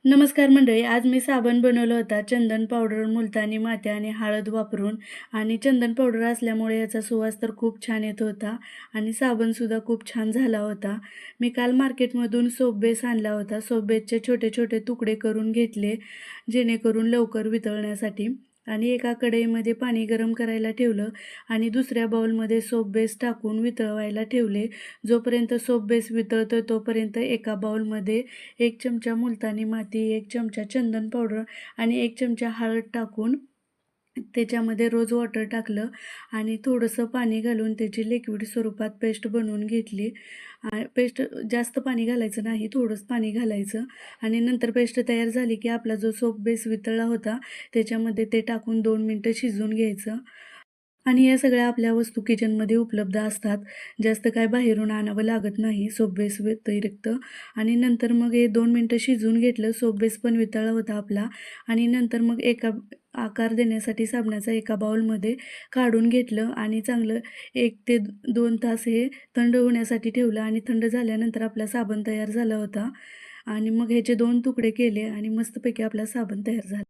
नमस्कार मंडळी, आज मी साबण बनवला होता चंदन पावडर, मुलतानी माती आणि हळद वापरून. आणि चंदन पावडर असल्यामुळे याचा सुवास तर खूप छान येत होता आणि साबणसुद्धा खूप छान झाला होता. मी काल मार्केटमधून सोप बेस आणला होता. सोप बेसचे छोटे छोटे तुकडे करून घेतले जेणेकरून लवकर वितळण्यासाठी. आणि एका कढईमध्ये पाणी गरम करायला ठेवलं आणि दुसऱ्या बाउलमध्ये सोप बेस टाकून वितळवायला ठेवले. जोपर्यंत सोप बेस वितळतो तोपर्यंत एका बाउलमध्ये 1 चमचा मुलतानी माती, 1 चमचा चंदन पावडर आणि 1 चमचा हळद टाकून त्याच्यामध्ये रोज वॉटर टाकलं आणि थोडंसं पाणी घालून त्याची लिक्विड स्वरूपात पेस्ट बनवून घेतली. पेस्ट जास्त पाणी घालायचं नाही, थोडंच पाणी घालायचं. आणि नंतर पेस्ट तयार झाली की आपला जो सोप बेस वितळला होता त्याच्यामध्ये ते टाकून 2 मिनटं शिजवून घ्यायचं. आणि या सगळ्या आपल्या वस्तू किचनमध्ये उपलब्ध असतात. जास्त काय बाहेरून आणावं लागत नाही सोप बेस व्यतिरिक्त. आणि नंतर मग हे 2 मिनटं शिजवून घेतलं. सोप बेस पण वितळला होता आपला. आणि नंतर मग एका आकार देण्यासाठी साबणाचा एका बाउलमध्ये काढून घेतलं आणि चांगलं 1 ते 2 तास हे थंड होण्यासाठी ठेवलं. आणि थंड झाल्यानंतर आपला साबण तयार झाला होता. आणि मग ह्याचे 2 तुकडे केले आणि मस्तपैकी आपला साबण तयार झाला.